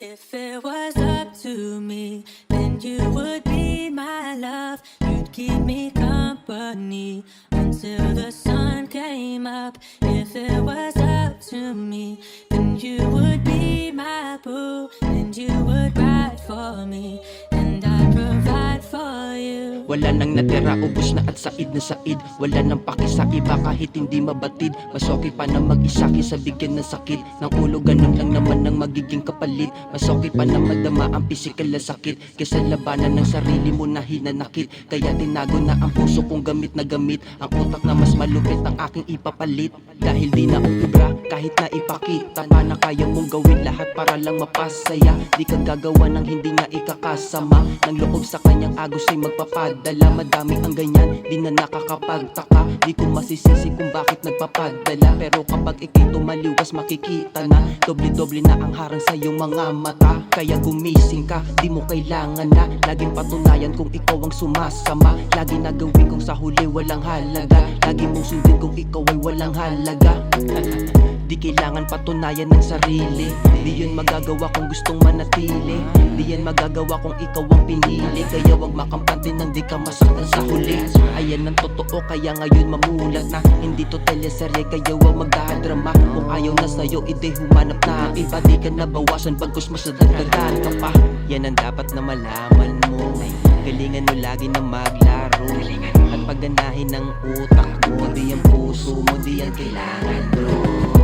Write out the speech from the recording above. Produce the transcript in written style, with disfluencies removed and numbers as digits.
If it was up to me, then you would be my love. You'd keep me company until the sun came up. If it was up to me, then you would be my boo, and you would ride for me, and I'd provide for you. Wala nang natira, ubos na at said na said. Wala nang paki sa iba kahit hindi mabatid. Mas okay pa na mag-isa kaysa bigyan ng sakit ng ulo, ganun lang naman ang magiging kapalit. Mas okay pa na madama ang pisikal na sakit kaysa labanan ng sarili mo na hinanakit. Kaya tinago na ang puso kong gamit na gamit ang utak na mas malupit ang aking ipapalit. Dahil di na ubra kahit na ipakita pa na kaya mong gawin lahat para lang mapasaya. Di ka gagawa ng hindi nga ikakasama ng loob sa kanyang agos ay magpapadala. Madami ang ganyan, di na nakakapagtaka. Di ko masisisi kung bakit nagpapadala. Pero kapag ikay tumaliwas makikita na doble-doble na ang harang sa iyong mga mata. Kaya gumising ka, di mo kailangan na laging patunayan kung ikaw ang sumasama. Lagi na gawin kung sa huli walang halaga. Lagi mong sundin kung ikaw ay walang halaga. Di kailangan patunayan ng sarili. Di yun magagawa kung gustong manatili. Di yan magagawa kung ikaw ang pinili. Kaya wag makampante nang di ka masaktan sa huli. Ayan ang totoo kaya ngayon mamulat na hindi to teleserye kaya wag magdadrama. Kung ayaw na sa'yo ide humanap na iba. Di ka nabawasan bagkus mas nadagdagan ka pa. Yan ang dapat na malaman mo. Galingan mo lagi na maglaro at pagganahin ng utak mo. Di ang puso mo, di yan kailangan bro.